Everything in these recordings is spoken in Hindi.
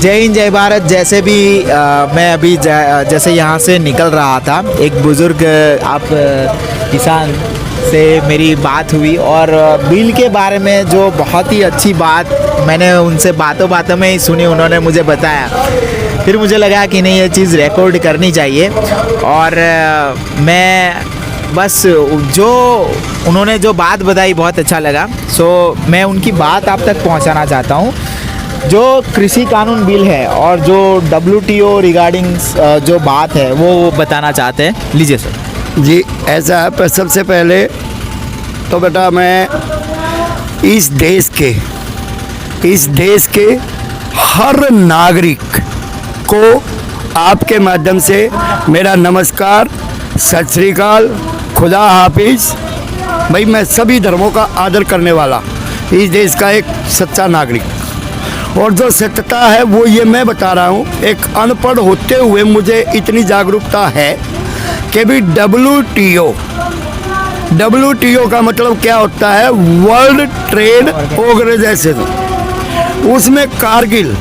जय हिंद जय भारत। जैसे भी मैं अभी जैसे यहाँ से निकल रहा था, एक बुज़ुर्ग आप किसान से मेरी बात हुई और बिल के बारे में जो बहुत ही अच्छी बात मैंने उनसे बातों बातों में ही सुनी, उन्होंने मुझे बताया। फिर मुझे लगा कि नहीं, ये चीज़ रिकॉर्ड करनी चाहिए। और मैं बस जो उन्होंने जो बात बताई बहुत अच्छा लगा। मैं उनकी बात आप तक पहुंचाना चाहता हूं। जो कृषि कानून बिल है और जो WTO रिगार्डिंग जो बात है वो बताना चाहते हैं। लीजिए सर। जी, ऐसा है। पर सबसे पहले तो बेटा, मैं इस देश के हर नागरिक को आपके माध्यम से मेरा नमस्कार, सत श्री अकाल, खुदा हाफिज। भाई, मैं सभी धर्मों का आदर करने वाला इस देश का एक सच्चा नागरिक, और जो सत्यता है वो ये मैं बता रहा हूँ। एक अनपढ़ होते हुए मुझे इतनी जागरूकता है कि भी WTO का मतलब क्या होता है? World Trade Organization. उसमें कारगिल,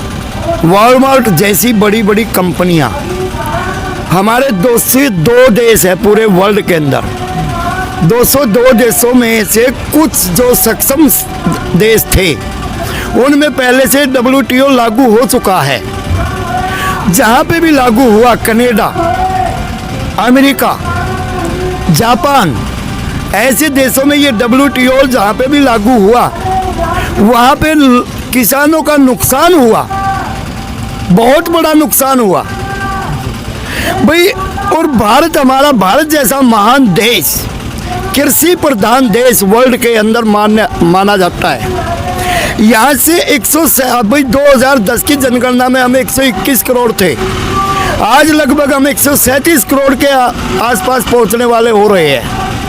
वॉलमार्ट जैसी बड़ी बड़ी कंपनियां, हमारे 202 देश है पूरे वर्ल्ड के अंदर। 202 देशों में से कुछ जो सक्षम देश थे, उनमें पहले से WTO लागू हो चुका है। जहाँ पे भी लागू हुआ, कनाडा, अमेरिका, जापान, ऐसे देशों में ये WTO जहाँ पे भी लागू हुआ, वहाँ पे किसानों का नुकसान हुआ, बहुत बड़ा नुकसान हुआ भाई। और भारत जैसा महान देश, कृषि प्रधान देश वर्ल्ड के अंदर माना जाता है। यहाँ से 2010 की जनगणना में हम 121 करोड़ थे। आज लगभग हम 137 करोड़ के आसपास पहुँचने वाले हो रहे हैं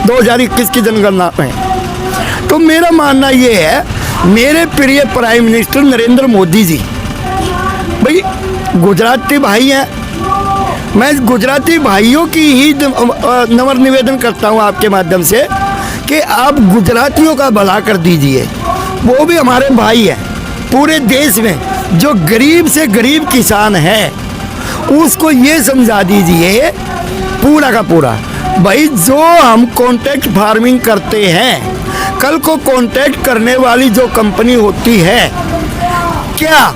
2021 की जनगणना में। तो मेरा मानना ये है, मेरे प्रिय प्राइम मिनिस्टर नरेंद्र मोदी जी, भाई गुजराती भाई हैं, मैं गुजराती भाइयों की ही नम्र निवेदन करता हूं आपके माध्यम से कि आप गुजरातियों का भला कर दीजिए। वो भी हमारे भाई हैं। पूरे देश में जो गरीब से गरीब किसान है, उसको ये समझा दीजिए पूरा का पूरा, भाई जो हम कॉन्ट्रैक्ट फार्मिंग करते हैं, कल को कॉन्ट्रैक्ट करने वाली जो कंपनी होती है, क्या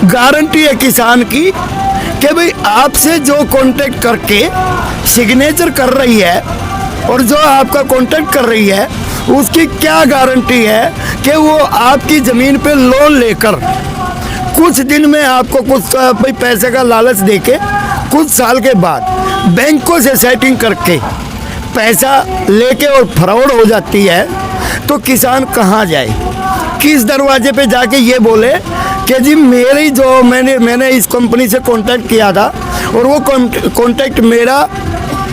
गारंटी है किसान की कि भाई आपसे जो कॉन्टैक्ट करके सिग्नेचर कर रही है और जो आपका कॉन्टैक्ट कर रही है, उसकी क्या गारंटी है कि वो आपकी ज़मीन पे लोन लेकर कुछ दिन में आपको कुछ भाई पैसे का लालच देके कुछ साल के बाद बैंकों से सेटिंग करके पैसा लेके और फ्रॉड हो जाती है, तो किसान कहाँ जाए? किस दरवाजे पे जाके ये बोले कि जी मेरी जो मैंने इस कंपनी से कांटेक्ट किया था और वो कांटेक्ट मेरा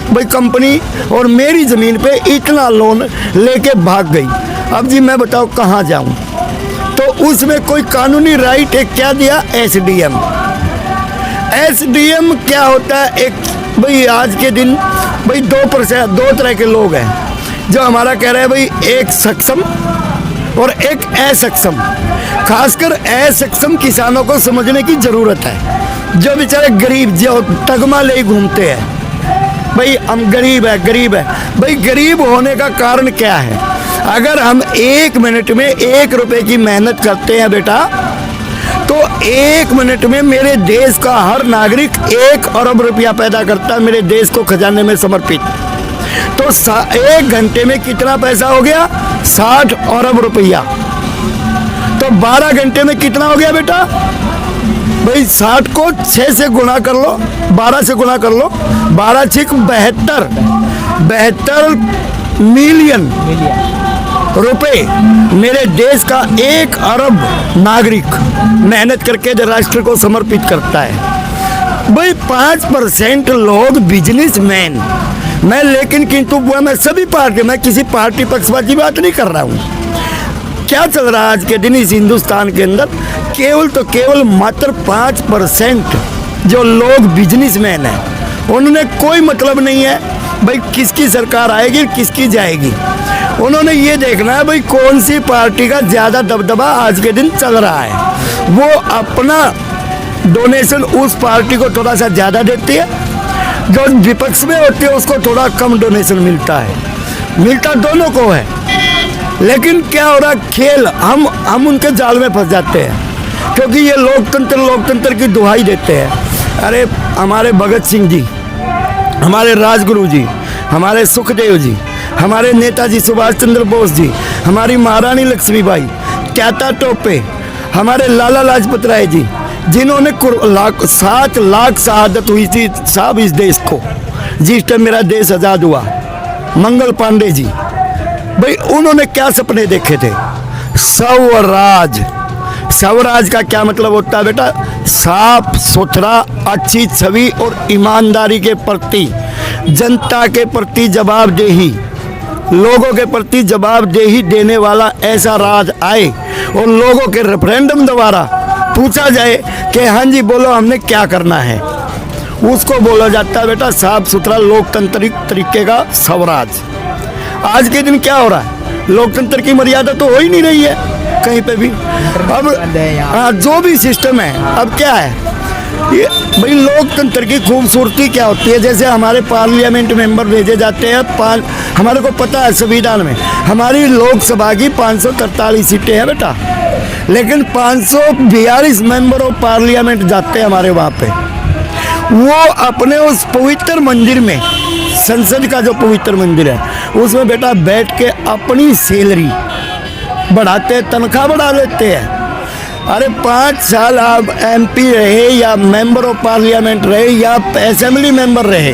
भाई कंपनी और मेरी ज़मीन पे इतना लोन लेके भाग गई। अब जी मैं बताओ कहाँ जाऊँ? तो उसमें कोई कानूनी राइट है क्या दिया? एसडीएम क्या होता है? एक भाई आज के दिन भाई दो तरह के लोग हैं जो हमारा कह रहे हैं भाई, एक सक्षम और एक असक्षम। खासकर असक्षम किसानों को समझने की ज़रूरत है। जो बेचारे गरीब जो तगमा ले घूमते हैं, भाई हम गरीब है। भाई गरीब होने का कारण क्या है? अगर हम 1 मिनट में 1 रुपए की मेहनत करते हैं बेटा, तो 1 मिनट में मेरे देश का हर नागरिक 1 अरब रुपया पैदा करता है मेरे देश को खजाने में समर्पित। तो 1 घंटे में कितना पैसा हो गया? 60 अरब रुपया। तो 12 घंटे में कितना हो गया बेटा? भाई 60 को 6 से गुणा कर लो, 12 से गुणा कर लो, 12 छिक 72 मिलियन रुपए मेरे देश का 1 अरब नागरिक मेहनत करके राष्ट्र को समर्पित करता है। भाई 5% लोग बिजनेसमैन, लेकिन किंतु मैं सभी पार्टी, मैं किसी पार्टी पक्षपाती बात नहीं कर रहा हूँ। क्या चल रहा है आज के दिन इस हिंदुस्तान के अंदर? केवल मात्र 5% जो लोग बिजनेसमैन हैं, उन्होंने कोई मतलब नहीं है भाई किसकी सरकार आएगी किसकी जाएगी। उन्होंने ये देखना है भाई कौन सी पार्टी का ज़्यादा दबदबा आज के दिन चल रहा है। वो अपना डोनेशन उस पार्टी को थोड़ा सा ज़्यादा देती है, जो विपक्ष में होती है उसको थोड़ा कम डोनेशन मिलता है। मिलता दोनों को है, लेकिन क्या हो रहा खेल, हम उनके जाल में फंस जाते हैं, क्योंकि ये लोकतंत्र की दुहाई देते हैं। अरे हमारे भगत सिंह जी, हमारे राजगुरु जी, हमारे सुखदेव जी, हमारे नेताजी सुभाष चंद्र बोस जी, हमारी महारानी लक्ष्मीबाई, त्याता टोपे, हमारे लाला लाजपत राय जी, जिन्होंने 7 लाख शहादत हुई थी साहब इस देश को, जिस टाइम मेरा देश आज़ाद हुआ। मंगल पांडे जी, भाई उन्होंने क्या सपने देखे थे? स्वराज। स्वराज का क्या मतलब होता है बेटा? साफ सुथरा, अच्छी छवि और ईमानदारी के प्रति, जनता के प्रति जवाबदेही, लोगों के प्रति जवाबदेही देने वाला ऐसा राज आए और लोगों के रेफरेंडम द्वारा पूछा जाए कि हाँ जी बोलो हमने क्या करना है, उसको बोला जाता है बेटा साफ सुथरा लोकतांत्रिक तरीके का स्वराज। आज के दिन क्या हो रहा है? लोकतंत्र की मर्यादा तो हो ही नहीं रही है कहीं पे भी। अब हाँ, जो भी सिस्टम है, अब क्या है ये भाई, लोकतंत्र की खूबसूरती क्या होती है? जैसे हमारे पार्लियामेंट मेंबर भेजे जाते हैं, हमारे को पता है संविधान में हमारी लोकसभा की 543 सीटें हैं बेटा, लेकिन 542 मेंबर ऑफ पार्लियामेंट जाते हैं हमारे वहाँ पे। वो अपने उस पवित्र मंदिर में, संसद का जो पवित्र मंदिर है, उसमें बेटा बैठ के अपनी सैलरी बढ़ाते हैं, तनख्वाह बढ़ा लेते हैं। अरे 5 साल आप MP रहे या मेंबर ऑफ पार्लियामेंट रहे या असेंबली मेंबर रहे,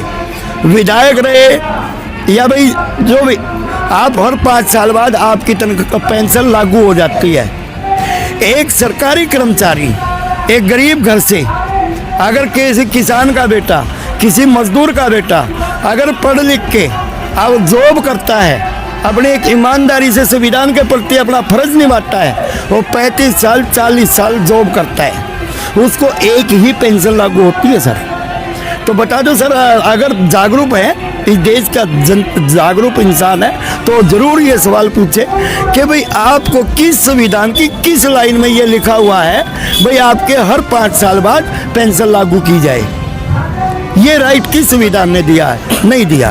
विधायक रहे या भाई जो भी, आप हर 5 साल बाद आपकी पेंशन लागू हो जाती है। एक सरकारी कर्मचारी एक गरीब घर से, अगर किसी किसान का बेटा, किसी मजदूर का बेटा अगर पढ़ लिख के अब जॉब करता है, अपने एक ईमानदारी से संविधान के प्रति अपना फर्ज निभाता है, वो 35 साल 40 साल जॉब करता है, उसको एक ही पेंशन लागू होती है सर। तो बता दो सर, अगर जागरूक है इस देश का जागरूक इंसान है तो जरूर ये सवाल पूछे कि भाई आपको किस संविधान की किस लाइन में ये लिखा हुआ है भाई आपके हर 5 साल बाद पेंशन लागू की जाए। ये राइट किस संविधान ने दिया है? नहीं दिया।